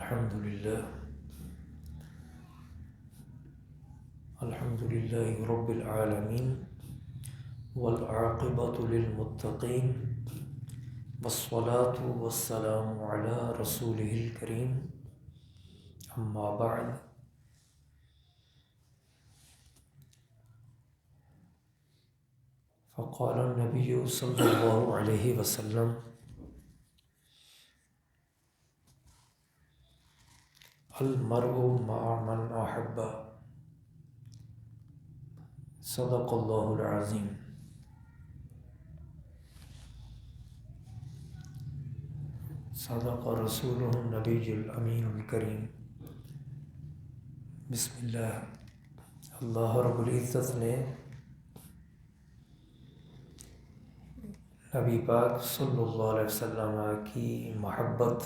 الحمد لله رب العالمين والعاقبة للمتقين والصلاة والسلام على رسوله الكريم أما بعد فقال النبي صلى الله عليه وسلم المرء مع من أحب صدق اللہ العظیم۔ صدق رسولہ النبی الامین الکریم۔ بسم اللہ۔ اللہ رب العزت نے نبی پاک صلی اللہ علیہ وسلم کی محبت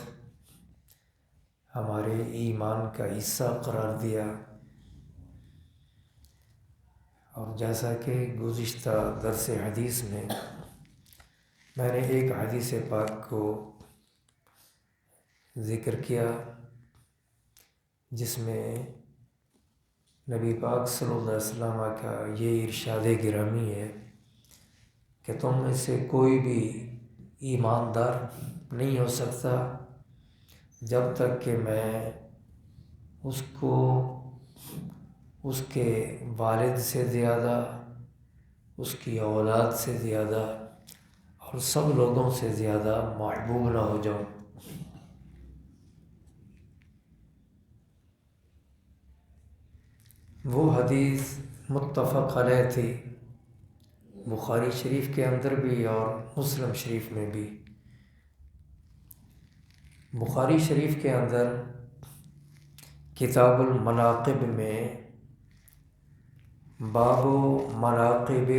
ہمارے ایمان کا حصہ قرار دیا، اور جیسا کہ گزشتہ درس حدیث میں نے ایک حدیث پاک کو ذکر کیا جس میں نبی پاک صلی اللہ علیہ وسلم کا یہ ارشاد گرامی ہے کہ تم میں سے کوئی بھی ایماندار نہیں ہو سکتا جب تک کہ میں اس کو اس کے والد سے زیادہ، اس کی اولاد سے زیادہ اور سب لوگوں سے زیادہ محبوب نہ ہو جاؤں۔ وہ حدیث متفق علیہ تھی، بخاری شریف کے اندر بھی اور مسلم شریف میں بھی۔ بخاری شریف کے اندر کتاب المناقب میں باب مناقب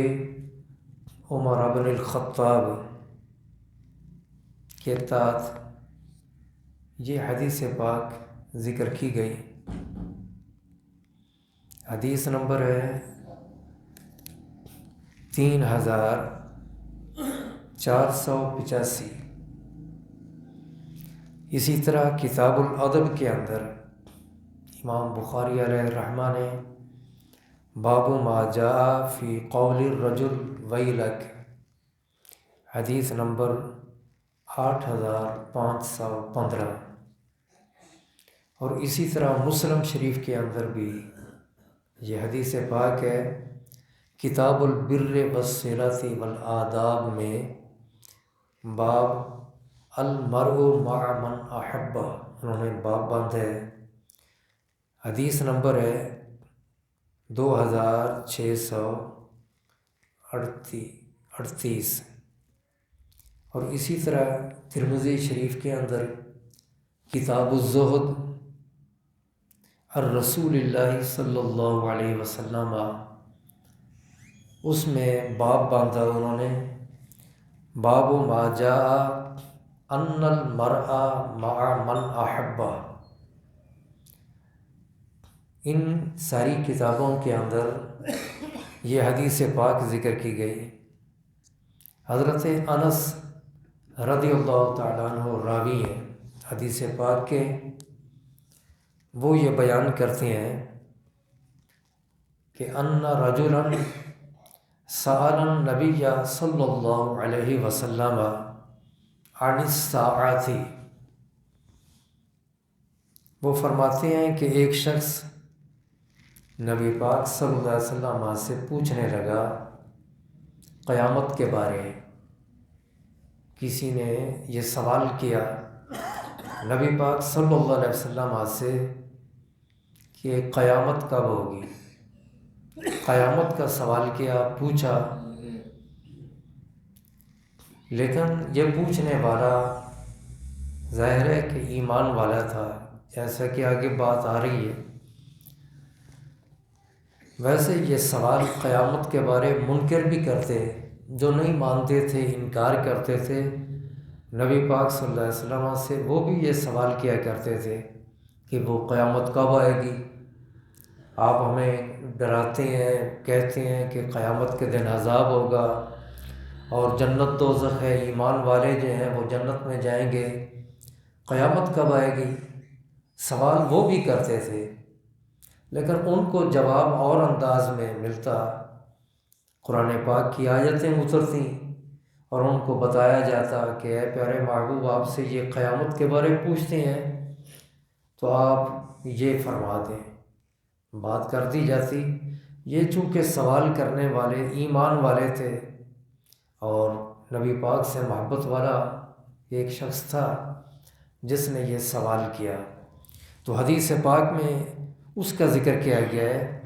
عمر بن الخطاب کے تحت یہ حدیث پاک ذکر کی گئی۔ حدیث نمبر ہے 3485۔ اسی طرح کتاب الادب کے اندر امام بخاری علیہ الرحمہ نے باب ما جاء فی قول الرجل ویلک، حدیث نمبر 8515، اور اسی طرح مسلم شریف کے اندر بھی یہ حدیث پاک ہے۔ کتاب البر والصلۃ والآداب میں باب المرء مع من احب، انہوں نے باب باندھا ہے۔ حدیث نمبر ہے 2638، اور اسی طرح ترمذی شریف کے اندر کتاب الزہد الرسول اللہ صلی اللہ علیہ وسلم، اس میں باب باندھا انہوں نے باب ما جاء ان المرء مع من احب۔ ان ساری کتابوں کے اندر یہ حدیث پاک ذکر کی گئی۔ حضرت انس رضی اللہ تعالیٰ عنہ راوی ہیں حدیث پاک کے، وہ یہ بیان کرتے ہیں کہ ان رجلا سأل النبی صلی اللہ علیہ وسلم عن الساعۃ، وہ فرماتے ہیں کہ ایک شخص نبی پاک صلی اللہ علیہ وسلم سے پوچھنے لگا قیامت کے بارے۔ کسی نے یہ سوال کیا نبی پاک صلی اللہ علیہ وسلم سے کہ قیامت کب ہوگی، قیامت کا سوال کیا، پوچھا، لیکن یہ پوچھنے والا ظاہر ہے کہ ایمان والا تھا، جیسا کہ آگے بات آ رہی ہے۔ ویسے یہ سوال قیامت کے بارے منکر بھی کرتے، جو نہیں مانتے تھے، انکار کرتے تھے نبی پاک صلی اللہ علیہ وسلم سے، وہ بھی یہ سوال کیا کرتے تھے کہ وہ قیامت کب آئے گی۔ آپ ہمیں ڈراتے ہیں، کہتے ہیں کہ قیامت کے دن عذاب ہوگا اور جنت دوزخ ہے، ایمان والے جو ہیں وہ جنت میں جائیں گے، قیامت کب آئے گی؟ سوال وہ بھی کرتے تھے لیکن ان کو جواب اور انداز میں ملتا، قرآن پاک کی آیتیں اترتیں اور ان کو بتایا جاتا کہ اے پیارے محبوب، آپ سے یہ قیامت کے بارے پوچھتے ہیں تو آپ یہ فرما دیں، بات کر دی جاتی۔ یہ چونکہ سوال کرنے والے ایمان والے تھے اور نبی پاک سے محبت والا ایک شخص تھا جس نے یہ سوال کیا، تو حدیث پاک میں اس کا ذکر کیا گیا ہے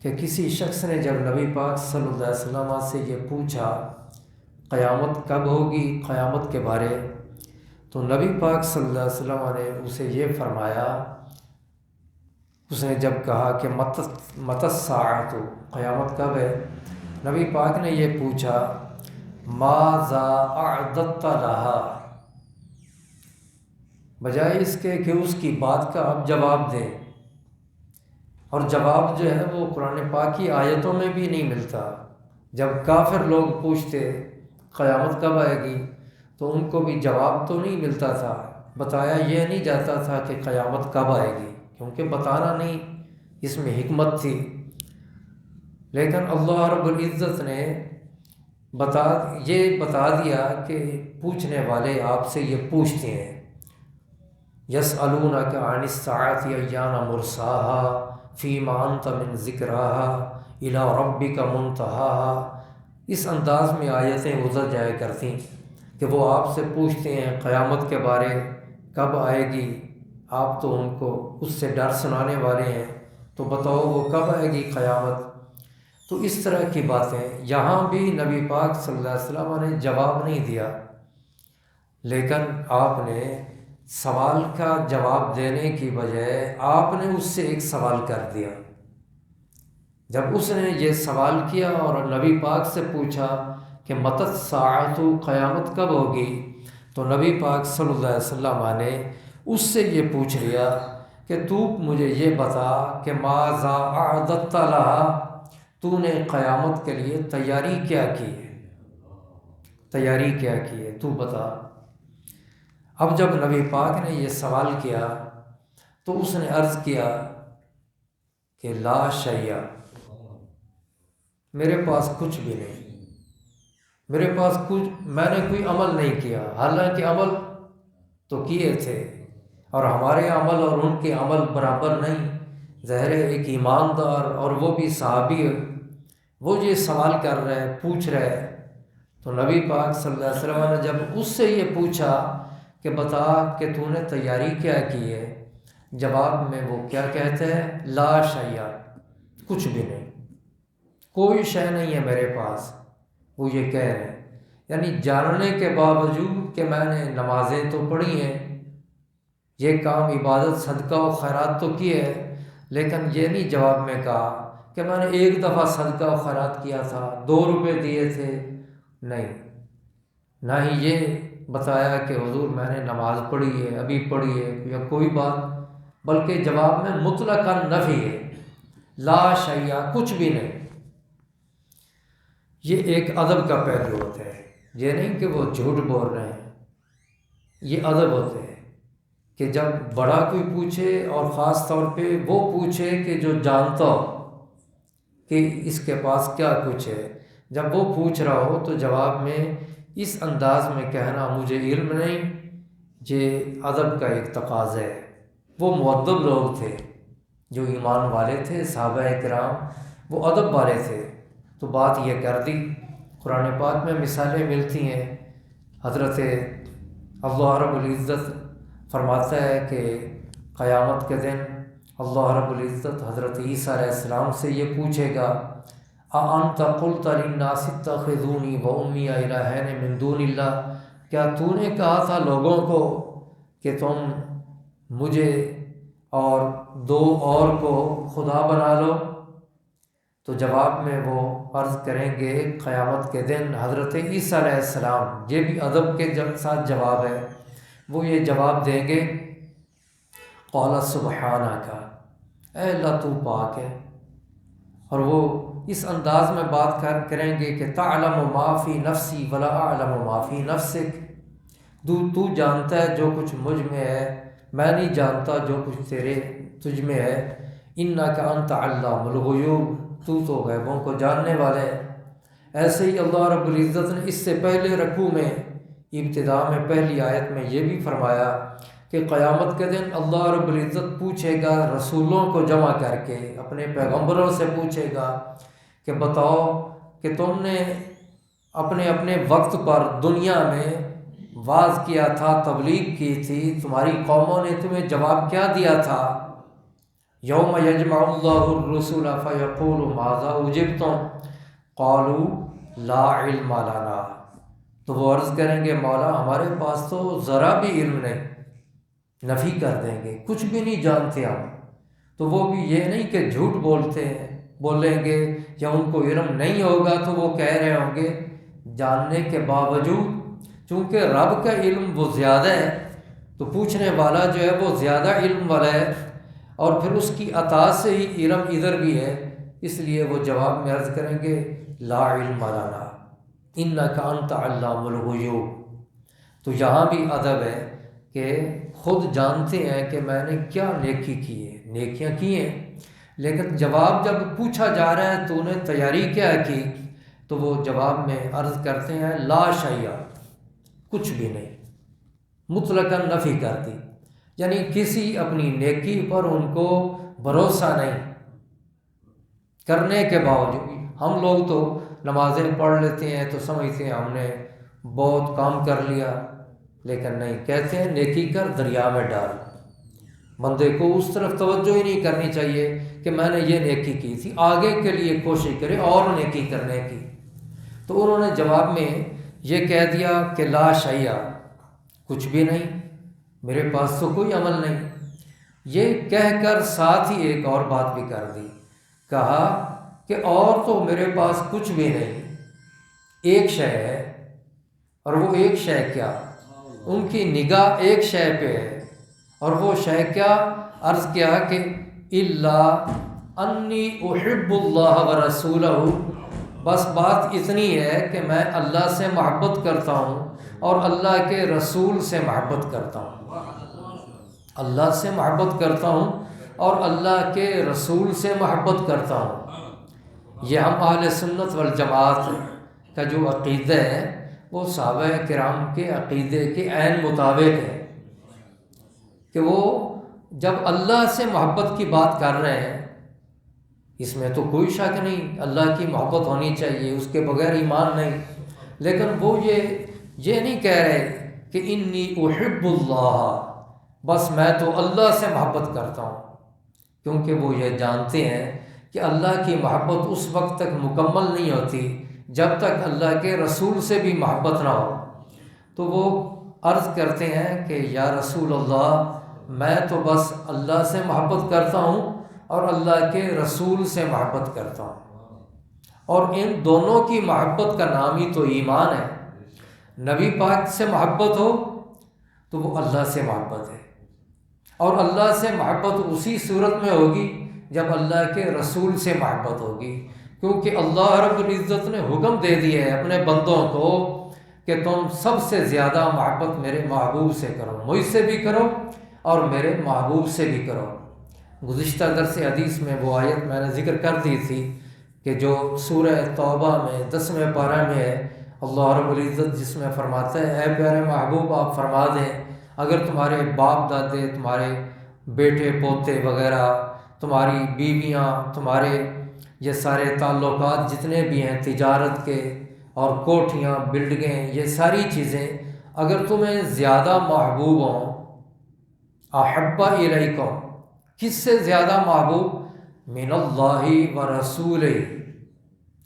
کہ کسی شخص نے جب نبی پاک صلی اللہ علیہ وسلم سے یہ پوچھا قیامت کب ہوگی، قیامت کے بارے، تو نبی پاک صلی اللہ علیہ وسلم نے اسے یہ فرمایا، اس نے جب کہا کہ متی الساعۃ، قیامت کب ہے، نبی پاک نے یہ پوچھا ماذا اعددت لہا، بجائے اس کے کہ اس کی بات کا آپ جواب دیں، اور جواب جو ہے وہ قرآن پاک کی آیتوں میں بھی نہیں ملتا۔ جب کافر لوگ پوچھتے قیامت کب آئے گی تو ان کو بھی جواب تو نہیں ملتا تھا، بتایا یہ نہیں جاتا تھا کہ قیامت کب آئے گی، کیونکہ بتانا نہیں، اس میں حکمت تھی۔ لیکن اللہ رب العزت نے یہ بتا دیا کہ پوچھنے والے آپ سے یہ پوچھتے ہیں، یسألونک عن الساعۃ ایان مرساہا فیما انت من ذکراہا الی ربک منتہاہا، اس انداز میں آیتیں گزر جایا کرتی کہ وہ آپ سے پوچھتے ہیں قیامت کے بارے کب آئے گی، آپ تو ان کو اس سے ڈر سنانے والے ہیں، تو بتاؤ وہ کب آئے گی قیامت۔ تو اس طرح کی باتیں یہاں بھی نبی پاک صلی اللہ علیہ وسلم نے جواب نہیں دیا، لیکن آپ نے سوال کا جواب دینے کی بجائے آپ نے اس سے ایک سوال کر دیا۔ جب اس نے یہ سوال کیا اور نبی پاک سے پوچھا کہ متی الساعۃ، قیامت کب ہوگی، تو نبی پاک صلی اللہ علیہ وسلم نے اس سے یہ پوچھ لیا کہ تو مجھے یہ بتا کہ ماذا اعددت لہا، تو نے قیامت کے لیے تیاری کیا کی ہے، تیاری کیا کی ہے، تو بتا۔ اب جب نبی پاک نے یہ سوال کیا تو اس نے عرض کیا کہ لا شیء، میرے پاس کچھ بھی نہیں، میرے پاس میں نے کوئی عمل نہیں کیا، حالانکہ عمل تو کیے تھے، اور ہمارے عمل اور ان کے عمل برابر نہیں۔ ظاہر ہے ایک ایماندار اور وہ بھی صحابی، وہ یہ سوال کر رہے، پوچھ رہے، تو نبی پاک صلی اللہ علیہ وسلم نے جب اس سے یہ پوچھا کہ بتا کہ تو نے تیاری کیا کی ہے، جواب میں وہ کیا کہتے ہیں، لا شیء، کچھ بھی نہیں، کوئی شے نہیں ہے میرے پاس، وہ یہ کہہ رہے ہیں، یعنی جاننے کے باوجود کہ میں نے نمازیں تو پڑھی ہیں، یہ کام عبادت صدقہ و خیرات تو کی ہے، لیکن یہ نہیں جواب میں کہا کہ میں نے ایک دفعہ صدقہ و خیرات کیا تھا، 2 روپے دیے تھے، نہیں، نہ ہی یہ بتایا کہ حضور میں نے نماز پڑھی ہے، ابھی پڑھی ہے یا کوئی بات، بلکہ جواب میں مطلقاً نفی ہے، لا شیء، کچھ بھی نہیں۔ یہ ایک ادب کا پہلو ہوتا ہے، یہ نہیں کہ وہ جھوٹ بول رہے ہیں، یہ ادب ہوتا ہے کہ جب بڑا کوئی پوچھے، اور خاص طور پہ وہ پوچھے کہ جو جانتا ہو کہ اس کے پاس کیا کچھ ہے، جب وہ پوچھ رہا ہو تو جواب میں اس انداز میں کہنا مجھے علم نہیں، یہ ادب کا ایک تقاضا ہے۔ وہ مؤدب لوگ تھے، جو ایمان والے تھے، صحابہ کرام، وہ ادب والے تھے، تو بات یہ کر دی۔ قرآن پاک میں مثالیں ملتی ہیں، حضرت اللہ رب العزت فرماتا ہے کہ قیامت کے دن اللہ رب العزت حضرت عیسیٰ علیہ السلام سے یہ پوچھے گا، اَأَنْتَ قُلْتَ لِلنَّاسِ اتَّخِذُونِي وَأُمِّيَ إِلَٰهَيْنِ مِن دُونِ اللَّهِ، کیا تو نے کہا تھا لوگوں کو کہ تم مجھے اور 2 اور کو خدا بنا لو؟ تو جواب میں وہ عرض کریں گے قیامت کے دن حضرت عیسیٰ علیہ السلام، یہ بھی ادب کے ساتھ جواب ہے، وہ یہ جواب دیں گے، قَالَ سُبْحَانَكَ، اے اللہ تو پاک ہے، اور وہ اس انداز میں بات کریں گے کہ تَعْلَمُ مَا فِي نَفْسِي وَلَا أَعْلَمُ مَا فِي نَفْسِكَ، تو جانتا ہے جو کچھ مجھ میں ہے میں نہیں جانتا جو کچھ تجھ میں ہے، انک انت علام الغیوب، تو غیبوں کو جاننے والے ہے۔ ایسے ہی اللہ رب العزت نے اس سے پہلے رکوع میں ابتدا میں پہلی آیت میں یہ بھی فرمایا کہ قیامت کے دن اللہ رب العزت پوچھے گا رسولوں کو جمع کر کے، اپنے پیغمبروں سے پوچھے گا کہ بتاؤ کہ تم نے اپنے اپنے وقت پر دنیا میں واعظ کیا تھا، تبلیغ کی تھی، تمہاری قوموں نے تمہیں جواب کیا دیا تھا؟ یوم یجمع اللہ الرسل فیقول ماذا اجبتم قالوا لا علم لنا، تو وہ عرض کریں گے مولا ہمارے پاس تو ذرا بھی علم نہیں، نفی کر دیں گے، کچھ بھی نہیں جانتے ہم۔ تو وہ بھی یہ نہیں کہ جھوٹ بولتے ہیں، بولیں گے یا ان کو علم نہیں ہوگا تو وہ کہہ رہے ہوں گے جاننے کے باوجود، چونکہ رب کا علم وہ زیادہ ہے تو پوچھنے والا جو ہے وہ زیادہ علم والا ہے، اور پھر اس کی عطا سے ہی علم ادھر بھی ہے، اس لیے وہ جواب میں عرض کریں گے لا علم لنا انک انت علام الغیوب۔ تو یہاں بھی ادب ہے کہ خود جانتے ہیں کہ میں نے کیا نیکی کی ہے، نیکیاں کی ہیں، لیکن جواب جب پوچھا جا رہا ہے تو انہیں تیاری کیا کی، تو وہ جواب میں عرض کرتے ہیں لا شیء، کچھ بھی نہیں، مطلقاً نفی کر دی، یعنی کسی اپنی نیکی پر ان کو بھروسہ نہیں کرنے کے باوجود۔ ہم لوگ تو نمازیں پڑھ لیتے ہیں تو سمجھتے ہیں ہم نے بہت کام کر لیا، لیکن نہیں، کہتے ہیں نیکی کر دریا میں ڈال۔ بندے کو اس طرف توجہ ہی نہیں کرنی چاہیے کہ میں نے یہ نیکی کی تھی، آگے کے لیے کوشش کرے اور نیکی کرنے کی۔ تو انہوں نے جواب میں یہ کہہ دیا کہ لا شیء، کچھ بھی نہیں، میرے پاس تو کوئی عمل نہیں۔ یہ کہہ کر ساتھ ہی ایک اور بات بھی کر دی، کہا کہ اور تو میرے پاس کچھ بھی نہیں، ایک شے ہے، اور وہ ایک شے کیا؟ ان کی نگاہ ایک شے پہ ہے، اور وہ شے کیا؟ عرض کیا کہ الا انی احب اللہ ورسولہ، بس بات اتنی ہے کہ میں اللہ سے محبت کرتا ہوں اور اللہ کے رسول سے محبت کرتا ہوں، اللہ سے محبت کرتا ہوں اور اللہ کے رسول سے محبت کرتا ہوں۔ یہ ہم اہل سنت والجماعت کا جو عقیدہ ہے وہ صحابہ کرام کے عقیدے کے عین مطابق ہے کہ وہ جب اللہ سے محبت کی بات کر رہے ہیں، اس میں تو کوئی شک نہیں، اللہ کی محبت ہونی چاہیے، اس کے بغیر ایمان نہیں، لیکن وہ یہ نہیں کہہ رہے کہ انی احب اللہ، بس میں تو اللہ سے محبت کرتا ہوں، کیونکہ وہ یہ جانتے ہیں کہ اللہ کی محبت اس وقت تک مکمل نہیں ہوتی جب تک اللہ کے رسول سے بھی محبت نہ ہو۔ تو وہ عرض کرتے ہیں کہ یا رسول اللہ، میں تو بس اللہ سے محبت کرتا ہوں اور اللہ کے رسول سے محبت کرتا ہوں، اور ان دونوں کی محبت کا نام ہی تو ایمان ہے۔ نبی پاک سے محبت ہو تو وہ اللہ سے محبت ہے، اور اللہ سے محبت اسی صورت میں ہوگی جب اللہ کے رسول سے محبت ہوگی، کیونکہ اللہ رب العزت نے حکم دے دیا ہے اپنے بندوں کو کہ تم سب سے زیادہ محبت میرے محبوب سے کرو، مجھ سے بھی کرو اور میرے محبوب سے بھی کرو۔ گزشتہ درس حدیث میں وہ آیت میں نے ذکر کر دی تھی کہ جو سورہ توبہ میں 10ویں پارہ میں ہے، اللہ رب العزت جس میں فرماتا ہے اے پیارے محبوب آپ فرما دیں اگر تمہارے باپ دادے، تمہارے بیٹے پوتے وغیرہ، تمہاری بیویاں، تمہارے یہ سارے تعلقات جتنے بھی ہیں تجارت کے اور کوٹھیاں، بلڈنگیں، یہ ساری چیزیں اگر تمہیں زیادہ محبوب ہوں، احب الیکم، کس سے زیادہ محبوب؟ من اللہ و رسولہ،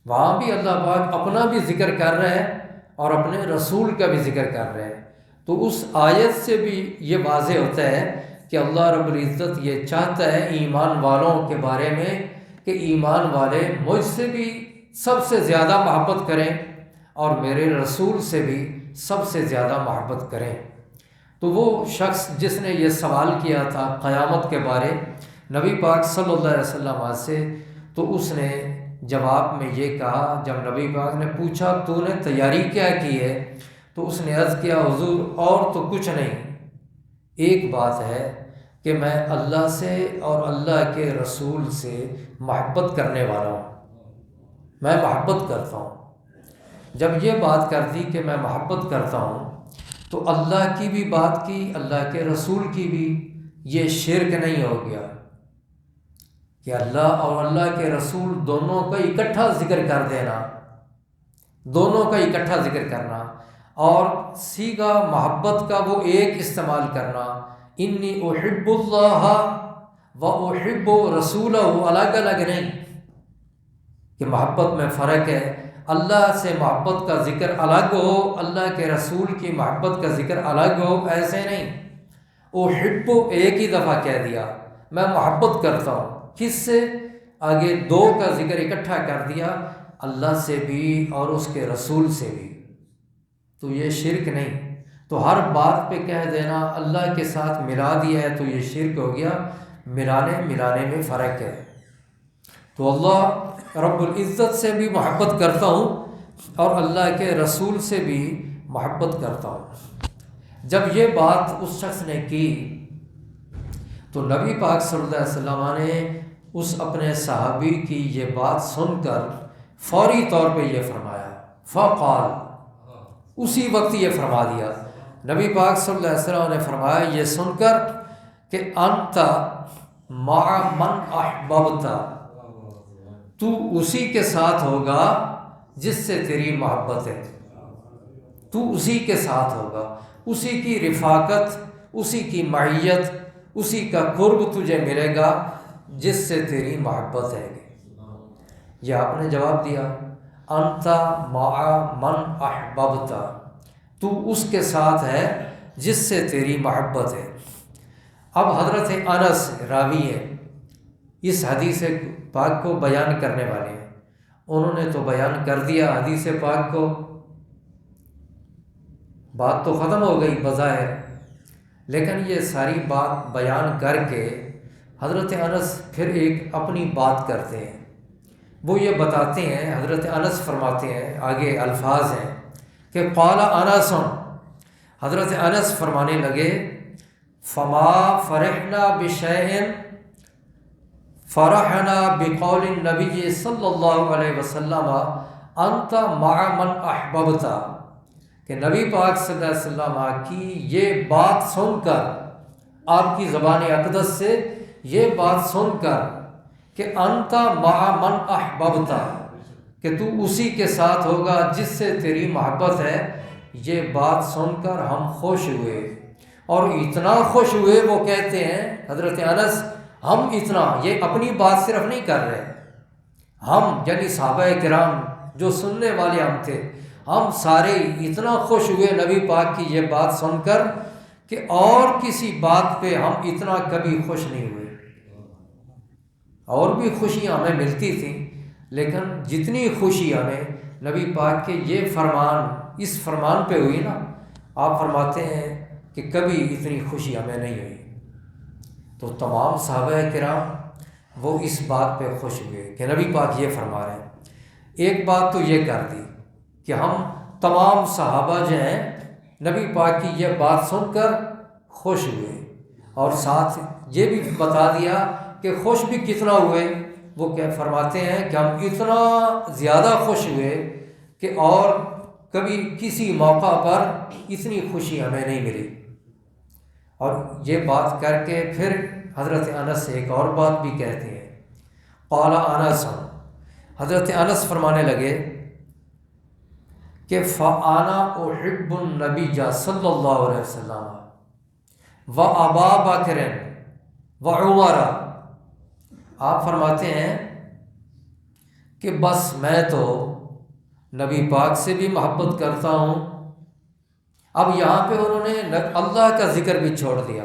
وہاں بھی اللہ پاک اپنا بھی ذکر کر رہے ہیں اور اپنے رسول کا بھی ذکر کر رہے ہیں، تو اس آیت سے بھی یہ واضح ہوتا ہے کہ اللہ رب العزت یہ چاہتا ہے ایمان والوں کے بارے میں کہ ایمان والے مجھ سے بھی سب سے زیادہ محبت کریں اور میرے رسول سے بھی سب سے زیادہ محبت کریں۔ تو وہ شخص جس نے یہ سوال کیا تھا قیامت کے بارے نبی پاک صلی اللہ علیہ وسلم سے، تو اس نے جواب میں یہ کہا، جب نبی پاک نے پوچھا تو نے تیاری کیا کی ہے، تو اس نے عرض کیا حضور اور تو کچھ نہیں، ایک بات ہے کہ میں اللہ سے اور اللہ کے رسول سے محبت کرنے والا ہوں، میں محبت کرتا ہوں۔ جب یہ بات کر دی کہ میں محبت کرتا ہوں تو اللہ کی بھی بات کی، اللہ کے رسول کی بھی، یہ شرک نہیں ہو گیا کہ اللہ اور اللہ کے رسول دونوں کا اکٹھا ذکر کر دینا، دونوں کا اکٹھا ذکر کرنا، اور صیغہ محبت کا وہ ایک استعمال کرنا، انی احب اللہ و احب رسولہ، الگ الگ نہیں کہ محبت میں فرق ہے، اللہ سے محبت کا ذکر الگ ہو، اللہ کے رسول کی محبت کا ذکر الگ ہو، ایسے نہیں۔ احب ایک ہی دفعہ کہہ دیا، میں محبت کرتا ہوں، کس سے؟ آگے دو کا ذکر اکٹھا کر دیا، اللہ سے بھی اور اس کے رسول سے بھی، تو یہ شرک نہیں۔ تو ہر بات پہ کہہ دینا اللہ کے ساتھ ملا دیا ہے تو یہ شرک ہو گیا، ملانے میں فرق ہے۔ تو اللہ رب العزت سے بھی محبت کرتا ہوں اور اللہ کے رسول سے بھی محبت کرتا ہوں۔ جب یہ بات اس شخص نے کی تو نبی پاک صلی اللہ علیہ وسلم نے اس اپنے صحابی کی یہ بات سن کر فوری طور پہ یہ فرمایا، فقال، اسی وقت یہ فرما دیا نبی پاک صلی اللہ علیہ وسلم نے فرمایا یہ سن کر کہ انت مع من احببت، تو اسی کے ساتھ ہوگا جس سے تیری محبت ہے، تو اسی کے ساتھ ہوگا، اسی کی رفاقت، اسی کی معیت، اسی کا قرب تجھے ملے گا جس سے تیری محبت ہے۔ یہ آپ نے جواب دیا، انت مع من احببت، تو اس کے ساتھ ہے جس سے تیری محبت ہے۔ اب حضرت انس راوی ہے، اس حدیث پاک کو بیان کرنے والے ہیں، انہوں نے تو بیان کر دیا حدیث پاک کو، بات تو ختم ہو گئی بظاہر، لیکن یہ ساری بات بیان کر کے حضرت انس پھر ایک اپنی بات کرتے ہیں، وہ یہ بتاتے ہیں، حضرت انس فرماتے ہیں، آگے الفاظ ہیں کہ قال انس، حضرت انس فرمانے لگے، فما فرحنا بشیء فرحنا بقول النبی صلی اللہ علیہ وسلم انت مع من احببت، کہ نبی پاک صلی اللہ علیہ وسلم کی یہ بات سن کر، آپ کی زبان اقدس سے یہ بات سن کر کہ انت مع من احببت، کہ تو اسی کے ساتھ ہوگا جس سے تیری محبت ہے، یہ بات سن کر ہم خوش ہوئے، اور اتنا خوش ہوئے، وہ کہتے ہیں حضرت انس، ہم اتنا، یہ اپنی بات صرف نہیں کر رہے، ہم یعنی صحابہ کرام جو سننے والے ہم تھے، ہم سارے اتنا خوش ہوئے نبی پاک کی یہ بات سن کر کہ اور کسی بات پہ ہم اتنا کبھی خوش نہیں ہوئے۔ اور بھی خوشیاں ہمیں ملتی تھیں، لیکن جتنی خوشی ہمیں نبی پاک کے یہ فرمان، اس فرمان پہ ہوئی نا، آپ فرماتے ہیں کہ کبھی اتنی خوشی ہمیں نہیں ہوئی۔ تو تمام صحابہ کرام وہ اس بات پہ خوش ہوئے کہ نبی پاک یہ فرما رہے ہیں۔ ایک بات تو یہ کر دی کہ ہم تمام صحابہ جو ہیں نبی پاک کی یہ بات سن کر خوش ہوئے، اور ساتھ یہ بھی بتا دیا کہ خوش بھی کتنا ہوئے، وہ کیا فرماتے ہیں کہ ہم اتنا زیادہ خوش ہوئے کہ اور کبھی کسی موقع پر اتنی خوشی ہمیں نہیں ملی۔ اور یہ بات کر کے پھر حضرت انس سے ایک اور بات بھی کہتے ہیں، قال انس، حضرت انس فرمانے لگے کہ فَأَنَا أُحِبُّ النَّبِيَّ صلی اللہ علیہ وسلم وَأَبَا بَكْرٍ وَعُمَرَ، آپ فرماتے ہیں کہ بس میں تو نبی پاک سے بھی محبت کرتا ہوں۔ اب یہاں پہ انہوں نے اللہ کا ذکر بھی چھوڑ دیا،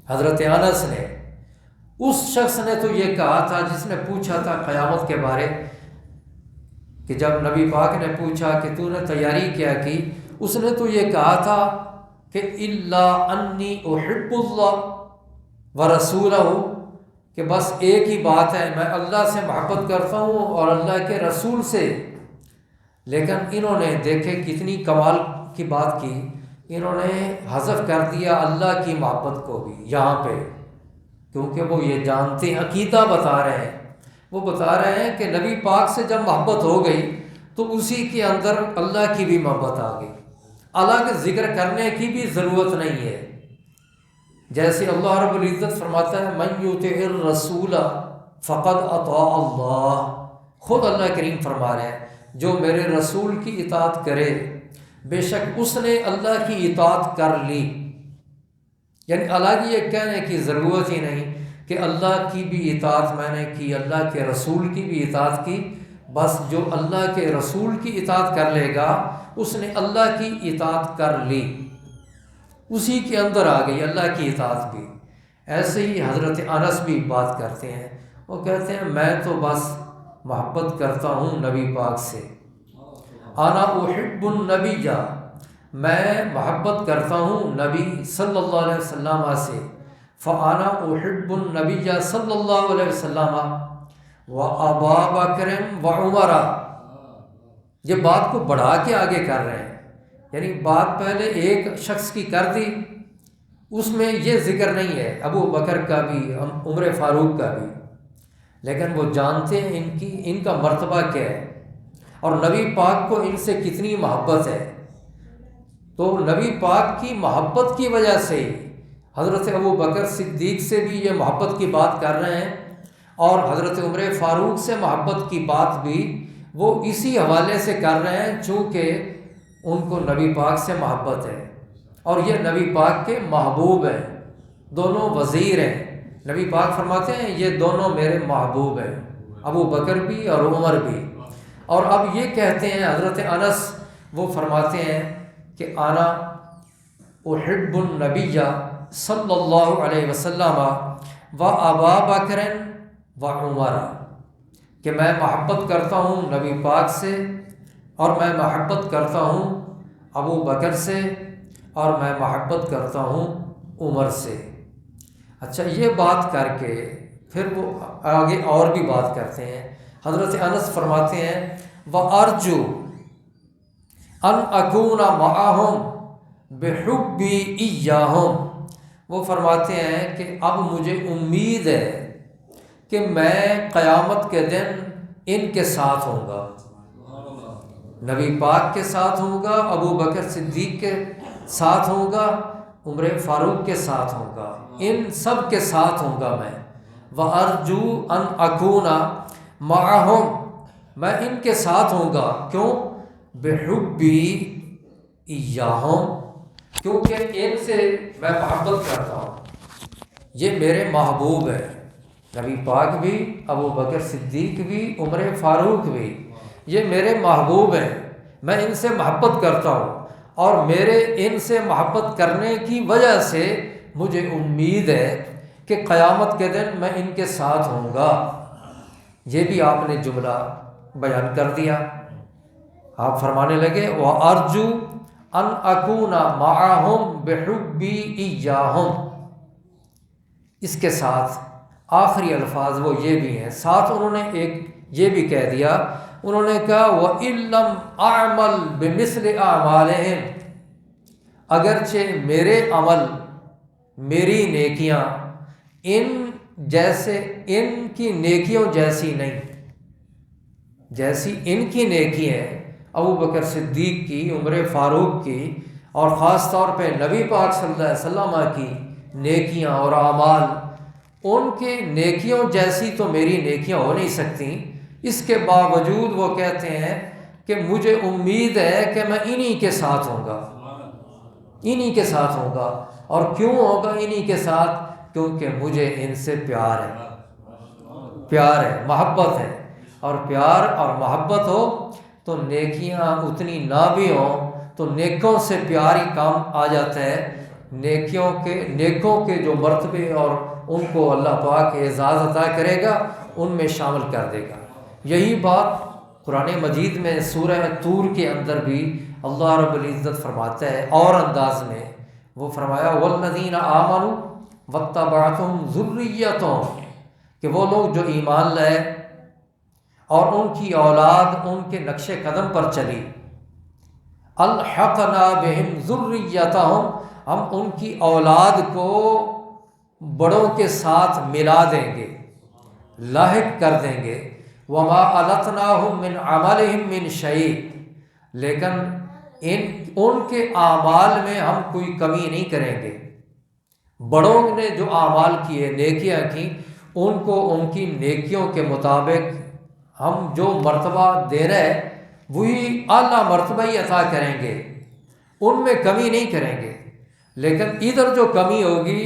حضرت انس نے۔ اس شخص نے تو یہ کہا تھا جس نے پوچھا تھا قیامت کے بارے، کہ جب نبی پاک نے پوچھا کہ تو نے تیاری کیا کی، اس نے تو یہ کہا تھا کہ الا انی احب اللہ ورسولہ، کہ بس ایک ہی بات ہے، میں اللہ سے محبت کرتا ہوں اور اللہ کے رسول سے۔ لیکن انہوں نے دیکھے کتنی کمال کی بات کی انہوں نے حذف کر دیا اللہ کی محبت کو بھی یہاں پہ، کیونکہ وہ یہ جانتے ہیں، عقیدہ بتا رہے ہیں، وہ بتا رہے ہیں کہ نبی پاک سے جب محبت ہو گئی تو اسی کے اندر اللہ کی بھی محبت آ گئی، الگ ذکر کرنے کی بھی ضرورت نہیں ہے۔ جیسے اللہ رب العزت فرماتا ہے من یطع الرسول فقد اطاع اللہ، خود اللہ کریم فرما رہے ہیں جو میرے رسول کی اطاعت کرے بے شک اس نے اللہ کی اطاعت کر لی۔ یعنی الگ یہ کہنے کی ضرورت ہی نہیں کہ اللہ کی بھی اطاعت میں نے کی، اللہ کے رسول کی بھی اطاعت کی، بس جو اللہ کے رسول کی اطاعت کر لے گا اس نے اللہ کی اطاعت کر لی، اسی کے اندر آ گئی اللہ کی اطاعت بھی۔ ایسے ہی حضرت انس بھی بات کرتے ہیں، وہ کہتے ہیں میں تو بس محبت کرتا ہوں نبی پاک سے، انا احب النبی، میں محبت کرتا ہوں نبی صلی اللہ علیہ وسلم سے، فانا احب النبی صلی اللہ علیہ وسلم و ابا بکر و عمر۔ یہ بات کو بڑھا کے آگے کر رہے ہیں، یعنی بات پہلے ایک شخص کی کر دی، اس میں یہ ذکر نہیں ہے ابو بکر کا بھی عمر فاروق کا بھی، لیکن وہ جانتے ہیں ان کا مرتبہ کیا ہے اور نبی پاک کو ان سے کتنی محبت ہے۔ تو نبی پاک کی محبت کی وجہ سے حضرت ابو بکر صدیق سے بھی یہ محبت کی بات کر رہے ہیں، اور حضرت عمر فاروق سے محبت کی بات بھی وہ اسی حوالے سے کر رہے ہیں چونکہ ان کو نبی پاک سے محبت ہے، اور یہ نبی پاک کے محبوب ہیں، دونوں وزیر ہیں۔ نبی پاک فرماتے ہیں یہ دونوں میرے محبوب ہیں، ابو بکر بھی اور عمر بھی۔ اور اب یہ کہتے ہیں حضرت انس، وہ فرماتے ہیں کہ انا احب النبی صلی اللہ علیہ وسلم و ابا بکر و عمر، کہ میں محبت کرتا ہوں نبی پاک سے اور میں محبت کرتا ہوں ابو بکر سے اور میں محبت کرتا ہوں عمر سے۔ اچھا، یہ بات کر کے پھر وہ آگے اور بھی بات کرتے ہیں۔ حضرت انس فرماتے ہیں وَأَرْجُو أَنْ أَكُونَ مَعَهُمْ بِحُبِّي إِيَّاهُمْ، وہ فرماتے ہیں کہ اب مجھے امید ہے کہ میں قیامت کے دن ان کے ساتھ ہوں گا، نبی پاک کے ساتھ ہوں گا، ابو بکر صدیق کے ساتھ ہوں گا، عمر فاروق کے ساتھ ہوں گا، ان سب کے ساتھ ہوں گا میں۔ وَأَرْجُو أَنْ أَكُونَ مَعَهُمْ، میں ان کے ساتھ ہوں گا، کیوں؟ بِحُبِّي إِيَّاهُمْ، کیونکہ ان سے میں محبت کرتا ہوں، یہ میرے محبوب ہیں، نبی پاک بھی، ابو بکر صدیق بھی، عمر فاروق بھی، یہ میرے محبوب ہیں، میں ان سے محبت کرتا ہوں، اور میرے ان سے محبت کرنے کی وجہ سے مجھے امید ہے کہ قیامت کے دن میں ان کے ساتھ ہوں گا۔ یہ بھی آپ نے جملہ بیان کر دیا۔ آپ فرمانے لگے وَأَرْجُو أَنْ أَكُونَ مَعَهُمْ بِحُبِّي إِيَّاهُمْ، اس کے ساتھ آخری الفاظ وہ یہ بھی ہیں، ساتھ انہوں نے ایک یہ بھی کہہ دیا، انہوں نے کہا وَإِن لَّمْ أَعْمَلْ بِمِثْلِ أَعْمَالِهِمْ، اگرچہ میرے عمل، میری نیکیاں ان کی نیکیوں جیسی نہیں، جیسی ان کی نیکی ہیں ابو بکر صدیق کی، عمر فاروق کی، اور خاص طور پہ نبی پاک صلی اللہ علیہ وسلم کی نیکیاں اور اعمال، ان کے نیکیوں جیسی تو میری نیکیاں ہو نہیں سکتی، اس کے باوجود وہ کہتے ہیں کہ مجھے امید ہے کہ میں انہی کے ساتھ ہوں گا، انہی کے ساتھ ہوں گا۔ اور کیوں ہوگا انہی کے ساتھ؟ کیونکہ مجھے ان سے پیار ہے، محبت ہے، اور پیار اور محبت ہو تو نیکیاں اتنی نہ بھی ہوں تو نیکوں سے پیار ہی کام آ جاتا ہے، نیکوں کے جو مرتبے اور ان کو اللہ پاک اعزاز عطا کرے گا ان میں شامل کر دے گا۔ یہی بات قرآن مجید میں سورہ طور کے اندر بھی اللہ رب العزت فرماتا ہے اور انداز میں، وہ فرمایا وَالَّذِينَ آمَنُوا وَاتَّبَعَتْهُمْ ذُرِّيَّتُهُمْ، کہ وہ لوگ جو ایمان لائے اور ان کی اولاد ان کے نقش قدم پر چلی، الحقنا بہم ذریتہم، ہم ان کی اولاد کو بڑوں کے ساتھ ملا دیں گے، لاحق کر دیں گے۔ وما التناہم من عملہم من شیء، لیکن ان کے اعمال میں ہم کوئی کمی نہیں کریں گے۔ بڑوں نے جو اعمال کیے، نیکیاں کی، ان کو ان کی نیکیوں کے مطابق ہم جو مرتبہ دے رہے وہی اعلیٰ مرتبہ ہی عطا کریں گے، ان میں کمی نہیں کریں گے۔ لیکن ادھر جو کمی ہوگی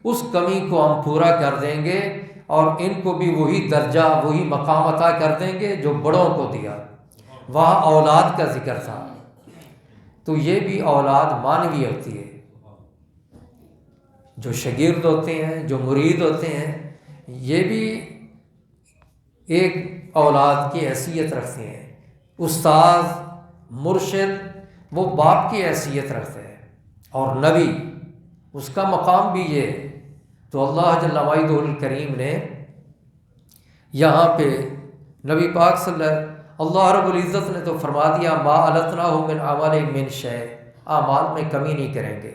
اس کمی کو ہم پورا کر دیں گے، اور ان کو بھی وہی درجہ، وہی مقام عطا کر دیں گے جو بڑوں کو دیا۔ وہاں اولاد کا ذکر تھا، تو یہ بھی اولاد معنوی ہوتی ہے۔ جو شاگرد ہوتے ہیں، جو مرید ہوتے ہیں، یہ بھی ایک اولاد کی حیثیت رکھتے ہیں۔ استاد، مرشد، وہ باپ کی حیثیت رکھتے ہیں، اور نبی، اس کا مقام بھی یہ ہے۔ تو اللہ جل وعلا الکریم نے یہاں پہ نبی پاک اللہ رب العزت نے تو فرما دیا ما التناہم من اعمالہم من شیء، اعمال میں کمی نہیں کریں گے۔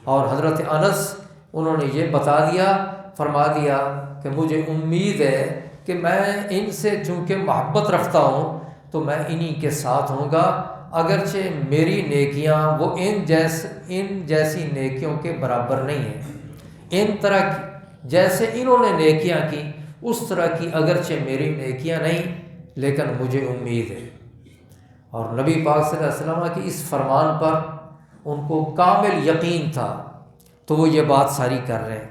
اور حضرت انس انہوں نے یہ بتا دیا، فرما دیا کہ مجھے امید ہے کہ میں ان سے چونکہ محبت رکھتا ہوں تو میں انہی کے ساتھ ہوں گا، اگرچہ میری نیکیاں وہ ان جیسی نیکیوں کے برابر نہیں ہیں۔ ان طرح جیسے انہوں نے نیکیاں کی اس طرح کی اگرچہ میری نیکیاں نہیں، لیکن مجھے امید ہے۔ اور نبی پاک صلی اللہ علیہ وسلم کی اس فرمان پر ان کو کامل یقین تھا، تو وہ یہ بات ساری کر رہے ہیں۔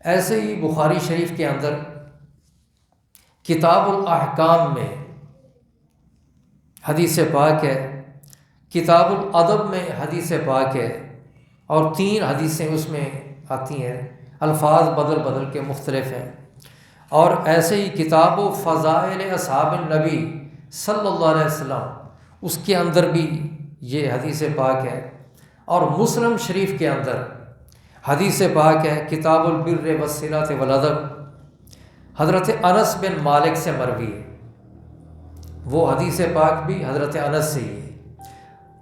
ایسے ہی بخاری شریف کے اندر کتاب الاحکام میں حدیث پاک ہے، کتاب الادب میں حدیث پاک ہے، اور 3 حدیثیں اس میں آتی ہیں، الفاظ بدل بدل کے مختلف ہیں۔ اور ایسے ہی کتاب و فضائل اصحاب النبی صلی اللہ علیہ وسلم، اس کے اندر بھی یہ حدیث پاک ہے۔ اور مسلم شریف کے اندر حدیث پاک ہے، کتاب البر والصلۃ والادب، حضرت انس بن مالک سے مروی ہے۔ وہ حدیث پاک بھی حضرت انس سے ہی ہے،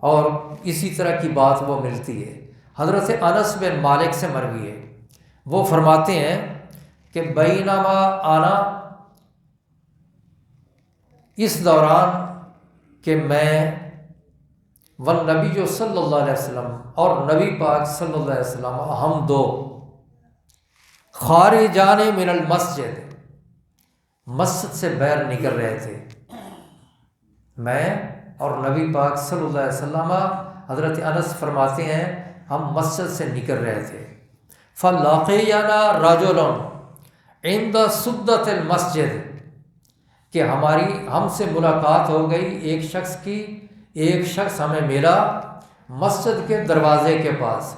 اور اسی طرح کی بات وہ ملتی ہے۔ حضرت انس بن مالک سے مروی ہے، وہ فرماتے ہیں کہ بینما آنا، اس دوران کہ میں والنبی صلی اللہ علیہ وسلم، اور نبی پاک صلی اللہ علیہ وسلم، ہم دو خارجان من المسجد، مسجد سے باہر نکل رہے تھے، میں اور نبی پاک صلی اللہ علیہ وسلم، حضرت انس فرماتے ہیں ہم مسجد سے نکل رہے تھے، فلاقینا رجل عند سدۃ المسجد، کہ ہم سے ملاقات ہو گئی ایک شخص کی، ایک شخص ہمیں ملا مسجد کے دروازے کے پاس،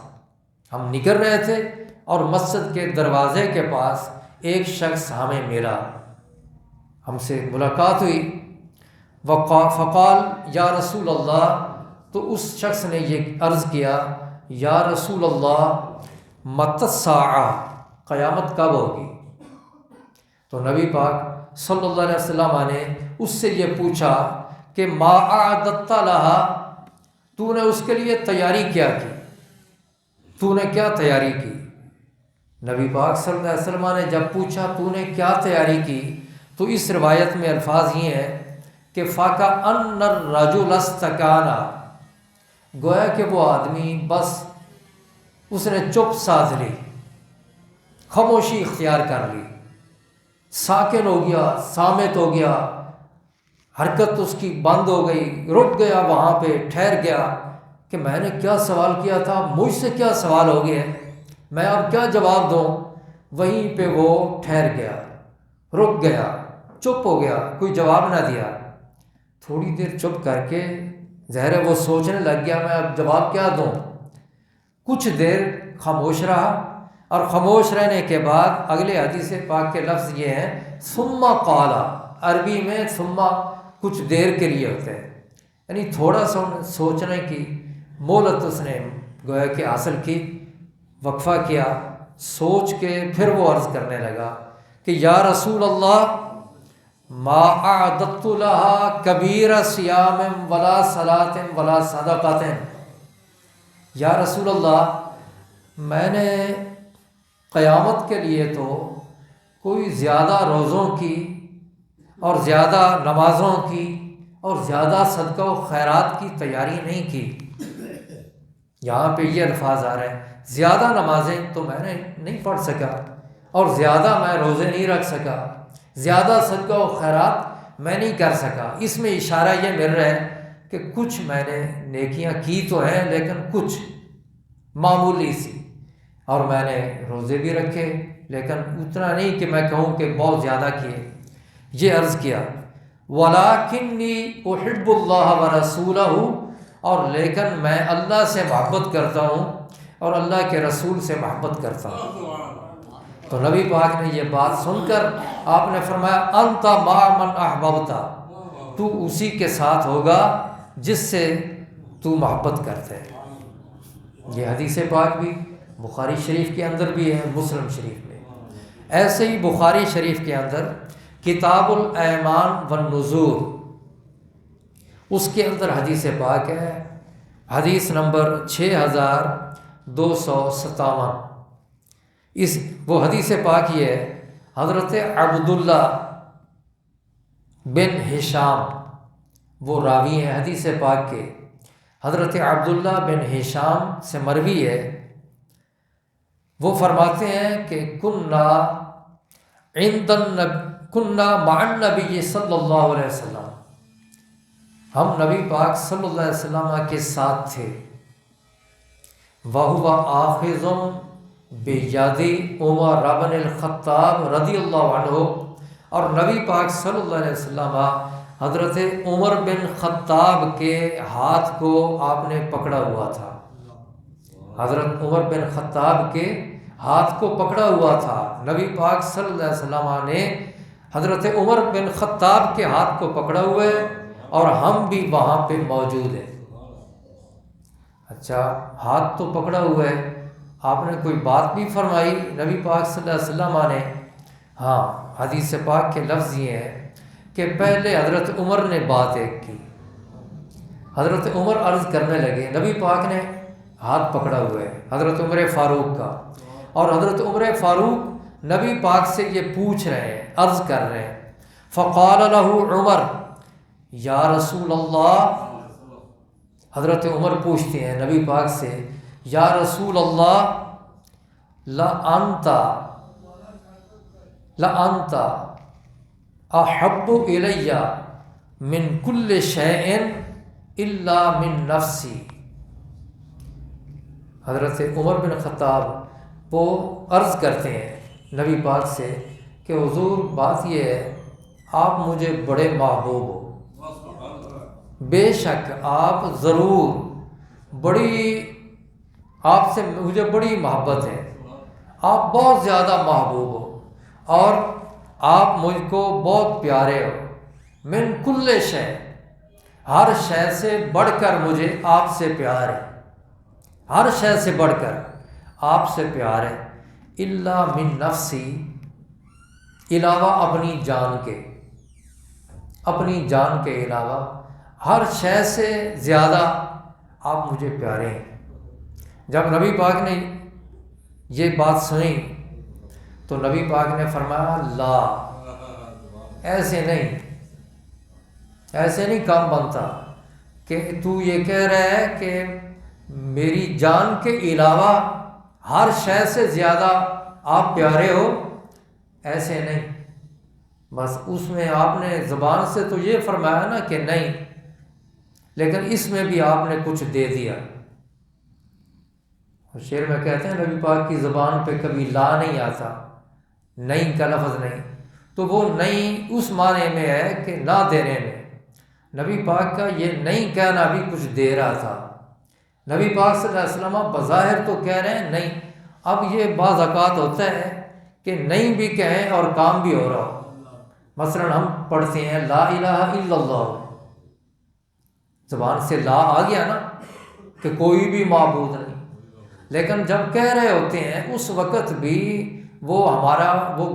ہم نکل رہے تھے اور مسجد کے دروازے کے پاس ایک شخص ہمیں ملا، ہم سے ملاقات ہوئی۔ فقال یا رسول اللہ، تو اس شخص نے یہ عرض کیا یا رسول اللہ متی الساعہ، قیامت کب ہوگی؟ تو نبی پاک صلی اللہ علیہ وسلم نے اس سے یہ پوچھا کہ ما اعددت لہا، تو نے اس کے لیے تیاری کیا کی، تو نے کیا تیاری کی؟ نبی پاک صلی اللہ علیہ وسلم نے جب پوچھا تو نے کیا تیاری کی، تو اس روایت میں الفاظ یہ ہیں کہ فَكَأَنَّ الرَّجُلَ اسْتَكَانَ، گویا کہ وہ آدمی بس اس نے چپ سادھ لی، خاموشی اختیار کر لی، ساکن ہو گیا، صامت ہو گیا، حرکت اس کی بند ہو گئی، رک گیا، وہاں پہ ٹھہر گیا کہ میں نے کیا سوال کیا تھا، مجھ سے کیا سوال ہو گیا، میں اب کیا جواب دوں؟ وہیں پہ وہ ٹھہر گیا، رک گیا، چپ ہو گیا، کوئی جواب نہ دیا۔ تھوڑی دیر چپ کر کے ظاہر ہے وہ سوچنے لگ گیا میں اب جواب کیا دوں، کچھ دیر خاموش رہا، اور خاموش رہنے کے بعد اگلے حدیث پاک کے لفظ یہ ہیں ثم قال، عربی میں ثم کچھ دیر کے لیے ہوتا ہے، یعنی تھوڑا سا سوچنے کی مہلت اس نے گویا کہ حاصل کی، وقفہ کیا، سوچ کے پھر وہ عرض کرنے لگا کہ یا رسول اللہ ما اعددت لها کبیر صیام ولا صلاۃ ولا صدقۃ، یا رسول اللہ میں نے قیامت کے لیے تو کوئی زیادہ روزوں کی اور زیادہ نمازوں کی اور زیادہ صدقہ و خیرات کی تیاری نہیں کی۔ یہاں پہ یہ الفاظ آ رہے ہیں، زیادہ نمازیں تو میں نے نہیں پڑھ سکا اور زیادہ میں روزے نہیں رکھ سکا، زیادہ صدقہ و خیرات میں نہیں کر سکا۔ اس میں اشارہ یہ مل رہا ہے کہ کچھ میں نے نیکیاں کی تو ہیں لیکن کچھ معمولی سی، اور میں نے روزے بھی رکھے لیکن اتنا نہیں کہ میں کہوں کہ بہت زیادہ کیے۔ یہ عرض کیا وَلَكِنِّي أُحِبُّ اللَّهَ وَرَسُولَهُ، اور لیکن میں اللہ سے محبت کرتا ہوں اور اللہ کے رسول سے محبت کرتا ہوں۔ تو نبی پاک نے یہ بات سن کر آپ نے فرمایا انت مع من احببت، تو اسی کے ساتھ ہوگا جس سے تو محبت کرتے ہے۔ یہ حدیث پاک بھی بخاری شریف کے اندر بھی ہے، مسلم شریف میں۔ ایسے ہی بخاری شریف کے اندر کتاب الایمان والنذور، اس کے اندر حدیث پاک ہے، حدیث نمبر 6257۔ وہ حدیث پاک یہ ہے، حضرت عبداللہ بن ہشام وہ راوی ہیں حدیث پاک کے، حضرت عبداللہ بن ہشام سے مروی ہے۔ وہ فرماتے ہیں کہ کننا مع النبی صلی اللہ علیہ وسلم، ہم نبی پاک صلی اللہ علیہ وسلم کے ساتھ تھے، وَهُوَ آخذٌ بِیَدِ عمر بن الخطاب رضی اللہ عنہ، اور نبی پاک صلی اللہ علیہ وسلم حضرت عمر بن خطاب کے ہاتھ کو آپ نے پکڑا ہوا تھا، حضرت عمر بن خطاب کے ہاتھ کو پکڑا ہوا تھا۔ نبی پاک صلی اللہ علیہ وسلم نے حضرت عمر بن خطاب کے ہاتھ کو پکڑا ہوا ہے اور ہم بھی وہاں پہ موجود ہیں۔ اچھا، ہاتھ تو پکڑا ہوا ہے، آپ نے کوئی بات بھی فرمائی نبی پاک صلی اللہ علیہ وسلم نے؟ ہاں، حدیث پاک کے لفظ یہ ہیں کہ پہلے حضرت عمر نے بات ایک کی، حضرت عمر عرض کرنے لگے، نبی پاک نے ہاتھ پکڑا ہوا ہے حضرت عمر فاروق کا، اور حضرت عمر فاروق نبی پاک سے یہ پوچھ رہے ہیں، عرض کر رہے ہیں، فقال له عمر یا رسول اللہ، حضرت عمر پوچھتے ہیں نبی پاک سے، یا رسول اللہ لَأَنْتَ احب الی من کل شیء الا من نفسی۔ حضرت عمر بن خطاب وہ عرض کرتے ہیں نبی پاک سے کہ حضور بات یہ ہے، آپ مجھے بڑے محبوب ہو، بے شک آپ ضرور آپ سے مجھے بڑی محبت ہے، آپ بہت زیادہ محبوب ہو اور آپ مجھ کو بہت پیارے ہو، من کل شے، ہر شے سے بڑھ کر مجھے آپ سے پیار ہے، ہر شے سے بڑھ کر آپ سے پیار ہے، الا من نفسی، علاوہ اپنی جان کے، اپنی جان کے علاوہ ہر شے سے زیادہ آپ مجھے پیارے ہیں۔ جب نبی پاک نے یہ بات سنی تو نبی پاک نے فرمایا لا، ایسے نہیں کام بنتا کہ تو یہ کہہ رہا ہے کہ میری جان کے علاوہ ہر شے سے زیادہ آپ پیارے ہو، ایسے نہیں۔ بس اس میں آپ نے زبان سے تو یہ فرمایا نا کہ نہیں، لیکن اس میں بھی آپ نے کچھ دے دیا۔ شعر میں کہتے ہیں نبی پاک کی زبان پہ کبھی لا نہیں آتا، نہیں کا لفظ نہیں، تو وہ نہیں اس معنی میں ہے کہ نہ دینے میں، نبی پاک کا یہ نہیں کہنا بھی کچھ دے رہا تھا۔ نبی پاک صلی اللہ علیہ وسلم بظاہر تو کہہ رہے ہیں نہیں، اب یہ بعض اوقات ہوتا ہے کہ نہیں بھی کہیں اور کام بھی ہو رہا ہو۔ مثلا ہم پڑھتے ہیں لا الہ الا اللہ، زبان سے لا آ گیا نا کہ کوئی بھی معبود نہیں، لیکن جب کہہ رہے ہوتے ہیں اس وقت بھی وہ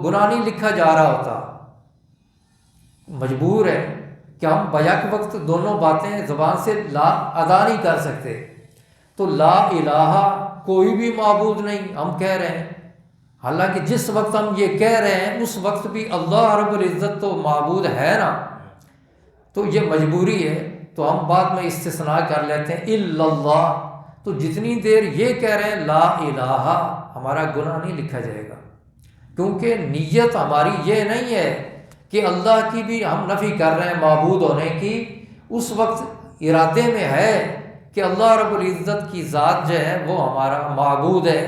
گناہ نہیں لکھا جا رہا ہوتا، مجبور ہے کہ ہم بیک وقت دونوں باتیں زبان سے لا ادا نہیں کر سکتے. تو لا الہ کوئی بھی معبود نہیں ہم کہہ رہے ہیں، حالانکہ جس وقت ہم یہ کہہ رہے ہیں اس وقت بھی اللہ رب العزت تو معبود ہے نا. تو یہ مجبوری ہے، تو ہم بعد میں استثناء کر لیتے ہیں الا اللہ. تو جتنی دیر یہ کہہ رہے ہیں لا الہ، ہمارا گناہ نہیں لکھا جائے گا، کیونکہ نیت ہماری یہ نہیں ہے کہ اللہ کی بھی ہم نفی کر رہے ہیں معبود ہونے کی. اس وقت ارادے میں ہے کہ اللہ رب العزت کی ذات جو ہے وہ ہمارا معبود ہے،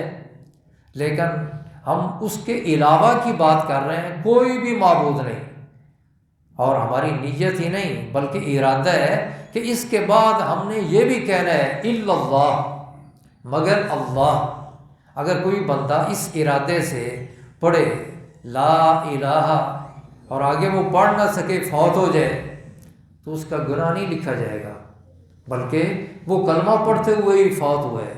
لیکن ہم اس کے علاوہ کی بات کر رہے ہیں، کوئی بھی معبود نہیں. اور ہماری نیت ہی نہیں بلکہ ارادہ ہے کہ اس کے بعد ہم نے یہ بھی کہنا ہے الا اللہ، مگر اللہ. اگر کوئی بندہ اس ارادے سے پڑھے لا الہ اور آگے وہ پڑھ نہ سکے، فوت ہو جائے، تو اس کا گناہ نہیں لکھا جائے گا، بلکہ وہ کلمہ پڑھتے ہوئے ہی فوت ہوئے.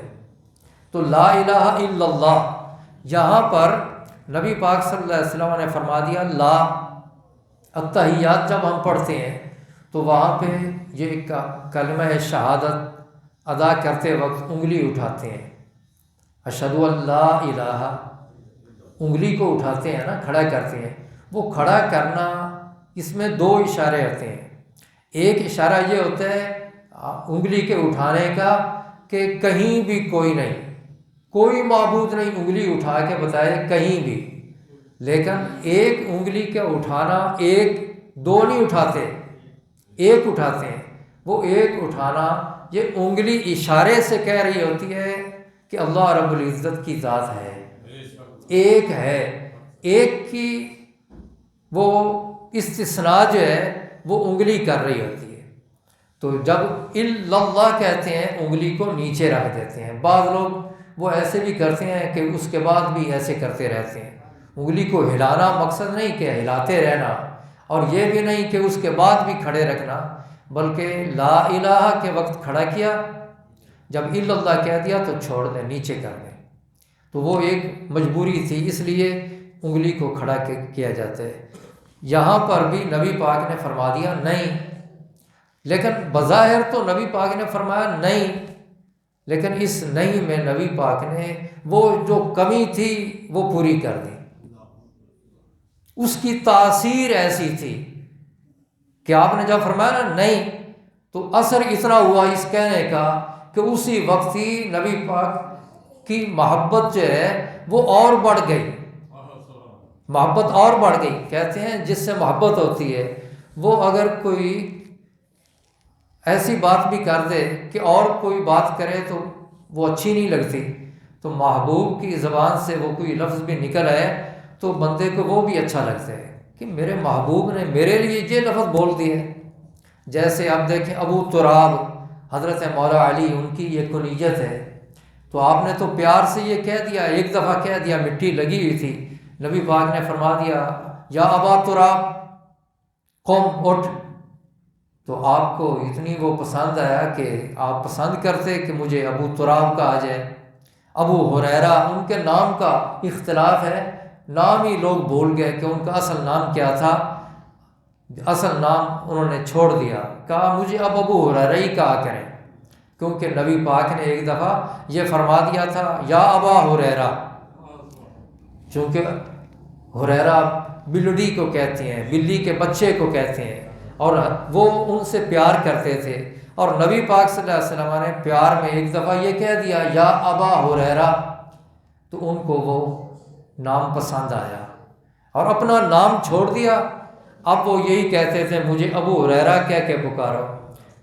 تو لا الہ الا اللہ، یہاں پر نبی پاک صلی اللہ علیہ وسلم نے فرما دیا لا. التحیات جب ہم پڑھتے ہیں تو وہاں پہ یہ کلمہ شہادت ادا کرتے وقت انگلی اٹھاتے ہیں، اشہد ان لا الہ، انگلی کو اٹھاتے ہیں نا، کھڑا کرتے ہیں. وہ کھڑا کرنا اس میں دو اشارے ہوتے ہیں. ایک اشارہ یہ ہوتا ہے انگلی کے اٹھانے کا کہ کہیں بھی کوئی نہیں، کوئی معبود نہیں، انگلی اٹھا کے بتائے کہیں بھی. لیکن ایک انگلی کا اٹھانا، ایک دو نہیں اٹھاتے، ایک اٹھاتے ہیں. وہ ایک اٹھانا یہ انگلی اشارے سے کہہ رہی ہوتی ہے کہ اللہ رب العزت کی ذات ہے، ایک ہے. ایک کی وہ استثناء جو ہے وہ انگلی کر رہی ہوتی ہے. تو جب الا اللہ کہتے ہیں انگلی کو نیچے رکھ دیتے ہیں. بعض لوگ وہ ایسے بھی کرتے ہیں کہ اس کے بعد بھی ایسے کرتے رہتے ہیں. انگلی کو ہلانا مقصد نہیں کہ ہلاتے رہنا، اور یہ بھی نہیں کہ اس کے بعد بھی کھڑے رکھنا، بلکہ لا الہ کے وقت کھڑا کیا، جب الا اللہ کہہ دیا تو چھوڑ دیں، نیچے کر دیں. تو وہ ایک مجبوری تھی، اس لیے انگلی کو کھڑا کیا جاتا ہے. یہاں پر بھی نبی پاک نے فرما دیا نہیں، لیکن بظاہر تو نبی پاک نے فرمایا نہیں، لیکن اس نہیں میں نبی پاک نے وہ جو کمی تھی وہ پوری کر دی. اس کی تاثیر ایسی تھی کہ آپ نے جب فرمایا نا نہیں، تو اثر اتنا ہوا اس کہنے کا کہ اسی وقت ہی نبی پاک کی محبت جو ہے وہ اور بڑھ گئی، محبت اور بڑھ گئی. کہتے ہیں جس سے محبت ہوتی ہے وہ اگر کوئی ایسی بات بھی کر دے کہ اور کوئی بات کرے تو وہ اچھی نہیں لگتی، تو محبوب کی زبان سے وہ کوئی لفظ بھی نکل آئے تو بندے کو وہ بھی اچھا لگتا ہے کہ میرے محبوب نے میرے لیے یہ لفظ بول دیا. جیسے آپ دیکھیں ابو تراب حضرت مولا علی، ان کی یہ کنیت ہے، تو آپ نے تو پیار سے یہ کہہ دیا، ایک دفعہ کہہ دیا، مٹی لگی ہوئی تھی، نبی پاک نے فرما دیا یا ابا تراب قم اٹھ. تو آپ کو اتنی وہ پسند آیا کہ آپ پسند کرتے کہ مجھے ابو تراب کہا جائے. ابو ہریرہ ان کے نام کا اختلاف ہے، نام ہی لوگ بھول گئے کہ ان کا اصل نام کیا تھا. اصل نام انہوں نے چھوڑ دیا، کہا مجھے اب ابو ہریرہ ہی کہا کریں، کیونکہ نبی پاک نے ایک دفعہ یہ فرما دیا تھا یا ابا ہریرہ. چونکہ ہریرہ بلڑی کو کہتے ہیں، بلی کے بچے کو کہتے ہیں، اور وہ ان سے پیار کرتے تھے. اور نبی پاک صلی اللہ علیہ وسلم نے پیار میں ایک دفعہ یہ کہہ دیا یا ابا ہریرہ، تو ان کو وہ نام پسند آیا اور اپنا نام چھوڑ دیا. اب وہ یہی کہتے تھے مجھے ابو ہریرہ کہہ کے پکارو،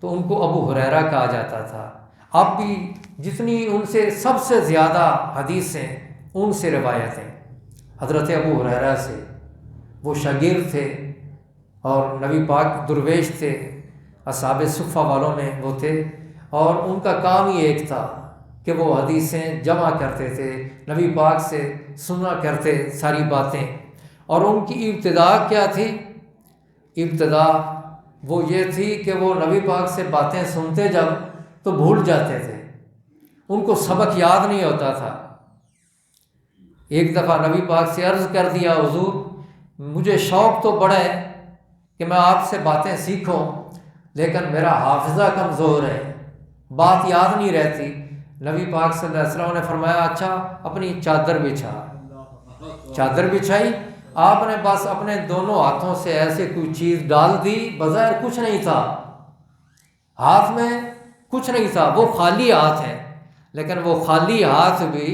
تو ان کو ابو ہریرہ کہا جاتا تھا. اب بھی جتنی ان سے سب سے زیادہ حدیثیں ان سے روایتیں حضرت ابو ہریرہ سے، وہ شاگرد تھے اور نبی پاک درویش تھے، اصحاب صفہ والوں میں وہ تھے، اور ان کا کام ہی ایک تھا کہ وہ حدیثیں جمع کرتے تھے، نبی پاک سے سنا کرتے ساری باتیں. اور ان کی ابتدا کیا تھی؟ ابتدا وہ یہ تھی کہ وہ نبی پاک سے باتیں سنتے جب تو بھول جاتے تھے، ان کو سبق یاد نہیں ہوتا تھا. ایک دفعہ نبی پاک سے عرض کر دیا حضور مجھے شوق تو بڑا ہے کہ میں آپ سے باتیں سیکھوں، لیکن میرا حافظہ کمزور ہے، بات یاد نہیں رہتی۔ نبی پاک صلی اللہ علیہ وسلم نے فرمایا اچھا اپنی چادر بچھا۔ چادر بچھائی، آپ نے بس اپنے دونوں ہاتھوں سے ایسے کوئی چیز ڈال دی، بظاہر کچھ نہیں تھا، ہاتھ میں کچھ نہیں تھا، وہ خالی ہاتھ ہیں، لیکن وہ خالی ہاتھ بھی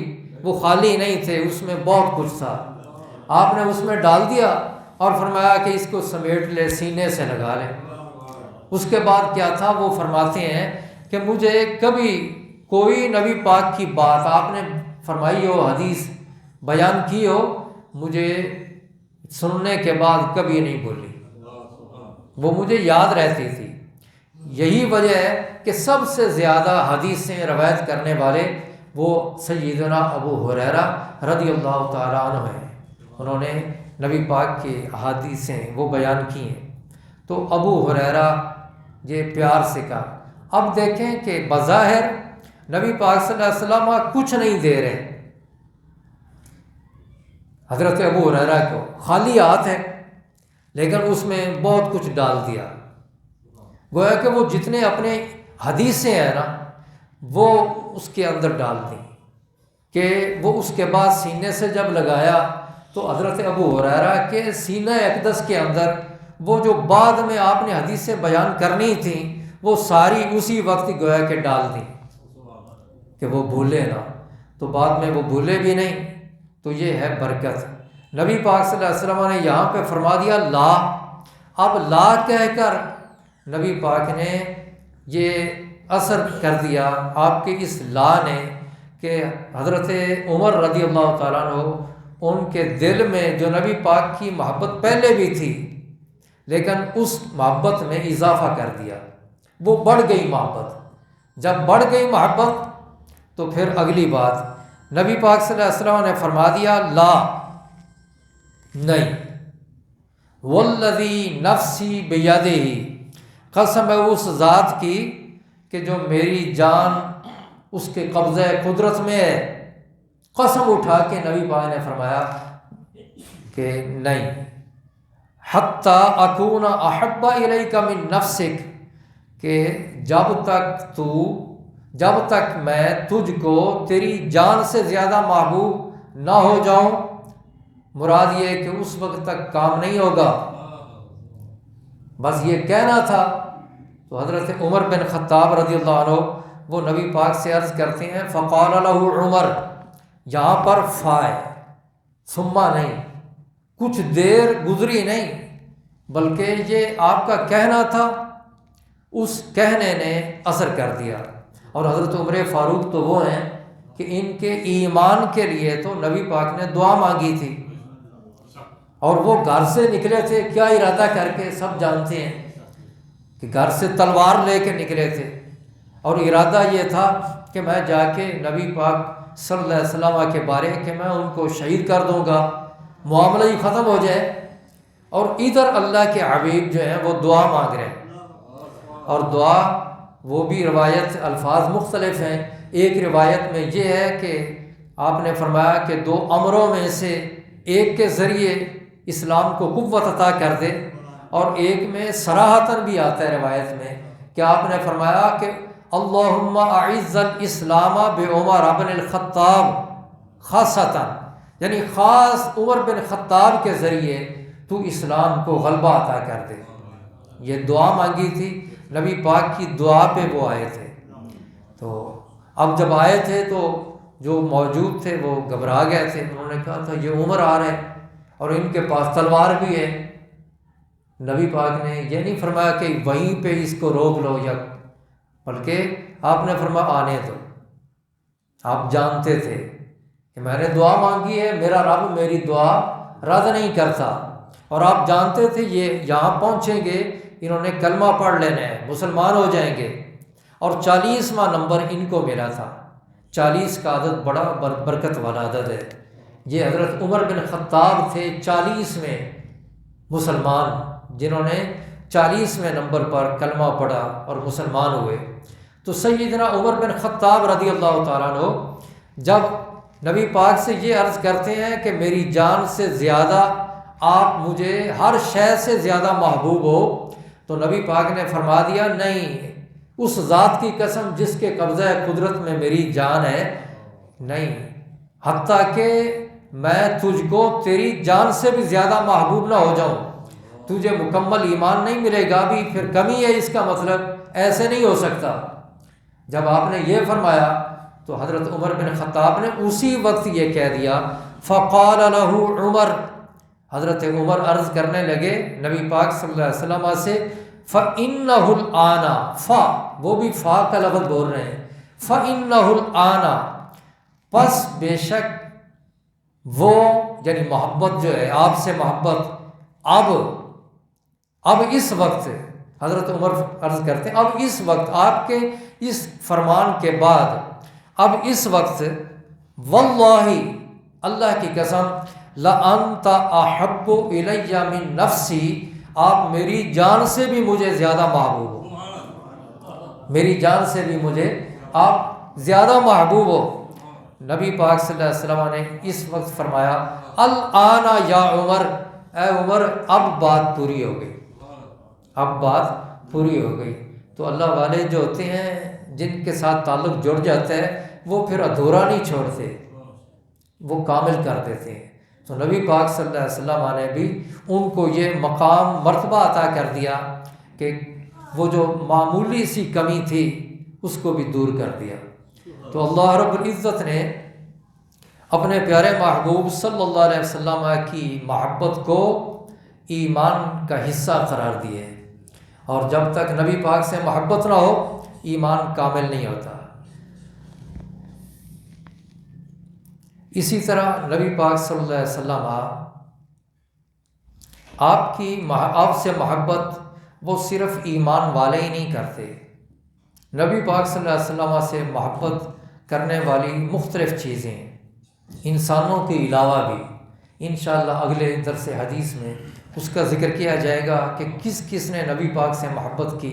وہ خالی نہیں تھے، اس میں بہت کچھ تھا۔ آپ نے اس میں ڈال دیا اور فرمایا کہ اس کو سمیٹ لے، سینے سے لگا لے۔ اس کے بعد کیا تھا، وہ فرماتے ہیں کہ مجھے کبھی کوئی نبی پاک کی بات آپ نے فرمائی ہو، حدیث بیان کی ہو، مجھے سننے کے بعد کبھی نہیں بھولی، وہ مجھے یاد رہتی تھی۔ یہی وجہ ہے کہ سب سے زیادہ حدیثیں روایت کرنے والے وہ سیدنا ابو ہریرہ رضی اللہ تعالیٰ عنہ ہیں، انہوں نے نبی پاک کی احادیثیں وہ بیان کی ہیں۔ تو ابو ہریرہ یہ پیار سے کہا۔ اب دیکھیں کہ بظاہر نبی پاک صلی اللہ علیہ وسلم کچھ نہیں دے رہے حضرت ابو ہریرہ کو، خالی ہاتھ ہے، لیکن اس میں بہت کچھ ڈال دیا، گویا کہ وہ جتنے اپنے حدیثیں ہیں نا وہ اس کے اندر ڈال دیں، کہ وہ اس کے بعد سینے سے جب لگایا تو حضرت ابو ہریرہ کے سینہ اقدس کے اندر وہ جو بعد میں آپ نے حدیثیں بیان کرنی تھیں وہ ساری اسی وقت گویا کہ ڈال دیں کہ وہ بھولے نہ، تو بعد میں وہ بھولے بھی نہیں۔ تو یہ ہے برکت۔ نبی پاک صلی اللہ علیہ وسلم نے یہاں پہ فرما دیا لا، اب لا کہہ کر نبی پاک نے یہ اثر کر دیا آپ کے اس لا نے کہ حضرت عمر رضی اللہ تعالیٰ عنہ ان کے دل میں جو نبی پاک کی محبت پہلے بھی تھی لیکن اس محبت میں اضافہ کر دیا، وہ بڑھ گئی محبت۔ جب بڑھ گئی محبت تو پھر اگلی بات نبی پاک صلی اللہ علیہ وسلم نے فرما دیا لا، نہیں، والذی نفسی بیدہ، قسم ہے اس ذات کی کہ جو میری جان اس کے قبضہ قدرت میں ہے۔ قسم اٹھا کے نبی پاک نے فرمایا کہ نہیں، حتی اکون احب الیک من نفسک، کہ جب تک میں تجھ کو تیری جان سے زیادہ محبوب نہ ہو جاؤں، مراد یہ کہ اس وقت تک کام نہیں ہوگا، بس یہ کہنا تھا۔ تو حضرت عمر بن خطاب رضی اللہ عنہ وہ نبی پاک سے عرض کرتے ہیں فقال له عمر، یہاں پر فائے ثم نہیں، کچھ دیر گزری نہیں بلکہ یہ آپ کا کہنا تھا، اس کہنے نے اثر کر دیا۔ اور حضرت عمر فاروق تو وہ ہیں کہ ان کے ایمان کے لیے تو نبی پاک نے دعا مانگی تھی، اور وہ گھر سے نکلے تھے کیا ارادہ کر کے، سب جانتے ہیں کہ گھر سے تلوار لے کے نکلے تھے، اور ارادہ یہ تھا کہ میں جا کے نبی پاک صلی اللہ علیہ وسلم کے بارے کہ میں ان کو شہید کر دوں گا، معاملہ ہی ختم ہو جائے۔ اور ادھر اللہ کے حبیب جو ہیں وہ دعا مانگ رہے ہیں، اور دعا وہ بھی روایت الفاظ مختلف ہیں۔ ایک روایت میں یہ ہے کہ آپ نے فرمایا کہ 2 امروں میں سے ایک کے ذریعے اسلام کو قوت عطا کر دے، اور ایک میں صراحتاً بھی آتا ہے روایت میں کہ آپ نے فرمایا کہ اللہم اعز الاسلام بعمر بن الخطاب خاصتاً، یعنی خاص عمر بن خطاب کے ذریعے تو اسلام کو غلبہ عطا کر دے۔ یہ دعا مانگی تھی، نبی پاک کی دعا پہ وہ آئے تھے۔ تو اب جب آئے تھے تو جو موجود تھے وہ گھبرا گئے تھے، انہوں نے کہا تھا یہ عمر آ رہے ہیں اور ان کے پاس تلوار بھی ہے۔ نبی پاک نے یہ نہیں فرمایا کہ وہیں پہ اس کو روک لو، یا بلکہ آپ نے فرمایا آنے دو۔ آپ جانتے تھے کہ میں نے دعا مانگی ہے، میرا رب میری دعا رد نہیں کرتا، اور آپ جانتے تھے یہ یہاں پہنچیں گے، انہوں نے کلمہ پڑھ لینا ہے، مسلمان ہو جائیں گے، اور 40واں نمبر ان کو ملا تھا۔ 40 کا عدد بڑا برکت والا عدد ہے۔ یہ حضرت عمر بن خطاب تھے 40ویں مسلمان، جنہوں نے 40ویں نمبر پر کلمہ پڑھا اور مسلمان ہوئے۔ تو سیدنا عمر بن خطاب رضی اللہ تعالیٰ عنہ جب نبی پاک سے یہ عرض کرتے ہیں کہ میری جان سے زیادہ آپ مجھے ہر شے سے زیادہ محبوب ہو، تو نبی پاک نے فرما دیا نہیں، اس ذات کی قسم جس کے قبضہ قدرت میں میری جان ہے، نہیں، حتیٰ کہ میں تجھ کو تیری جان سے بھی زیادہ محبوب نہ ہو جاؤں، تجھے مکمل ایمان نہیں ملے گا، بھی پھر کمی ہے اس کا مطلب، ایسے نہیں ہو سکتا۔ جب آپ نے یہ فرمایا تو حضرت عمر بن خطاب نے اسی وقت یہ کہہ دیا، فقال له عمر، حضرت عمر عرض کرنے لگے نبی پاک صلی اللہ علیہ وسلم سے، فَإِنَّهُ الْآنَ، فا وہ بھی فا کا لفظ بول رہے ہیں، فَإِنَّهُ الْآنَ، پس بے شک وہ، یعنی محبت جو ہے آپ سے محبت، اب اس وقت، حضرت عمر عرض کرتے ہیں اب اس وقت، آپ کے اس فرمان کے بعد، اب اس وقت، واللہ، اللہ کی قسم، لَأَنْتَ أَحَبُّ إِلَيَّ مِن نَفْسِي، آپ میری جان سے بھی مجھے زیادہ محبوب ہو، میری جان سے بھی مجھے آپ زیادہ محبوب ہو۔ نبی پاک صلی اللہ علیہ وسلم نے اس وقت فرمایا، الآن یا عمر، اے عمر اب بات پوری ہو گئی، اب بات پوری ہو گئی۔ تو اللہ والے جو ہوتے ہیں، جن کے ساتھ تعلق جڑ جاتا ہے، وہ پھر ادھورا نہیں چھوڑتے، وہ کامل کر دیتے ہیں۔ تو نبی پاک صلی اللہ علیہ وسلم نے بھی ان کو یہ مقام مرتبہ عطا کر دیا کہ وہ جو معمولی سی کمی تھی اس کو بھی دور کر دیا۔ تو اللہ رب العزت نے اپنے پیارے محبوب صلی اللہ علیہ وسلم کی محبت کو ایمان کا حصہ قرار دیے، اور جب تک نبی پاک سے محبت نہ ہو ایمان کامل نہیں ہوتا۔ اسی طرح نبی پاک صلی اللہ علیہ وسلم آپ سے محبت وہ صرف ایمان والے ہی نہیں کرتے، نبی پاک صلی اللہ علیہ وسلم سے محبت کرنے والی مختلف چیزیں انسانوں کے علاوہ بھی، انشاءاللہ اگلے درس حدیث میں اس کا ذکر کیا جائے گا کہ کس کس نے نبی پاک سے محبت کی۔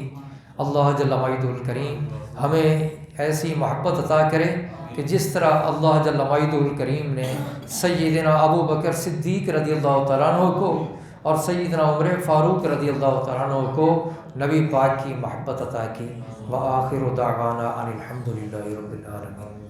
اللہ جل وعلا الکریم ہمیں ایسی محبت عطا کرے کہ جس طرح اللہ جل وعلا الکریم نے سیدنا ابو بکر صدیق رضی اللہ تعالیٰ عنہ کو اور سیدنا عمر فاروق رضی اللہ تعالیٰ عنہ کو نبی پاک کی محبت عطا کی۔ وآخر دعوانا ان الحمد للہ رب العالمین۔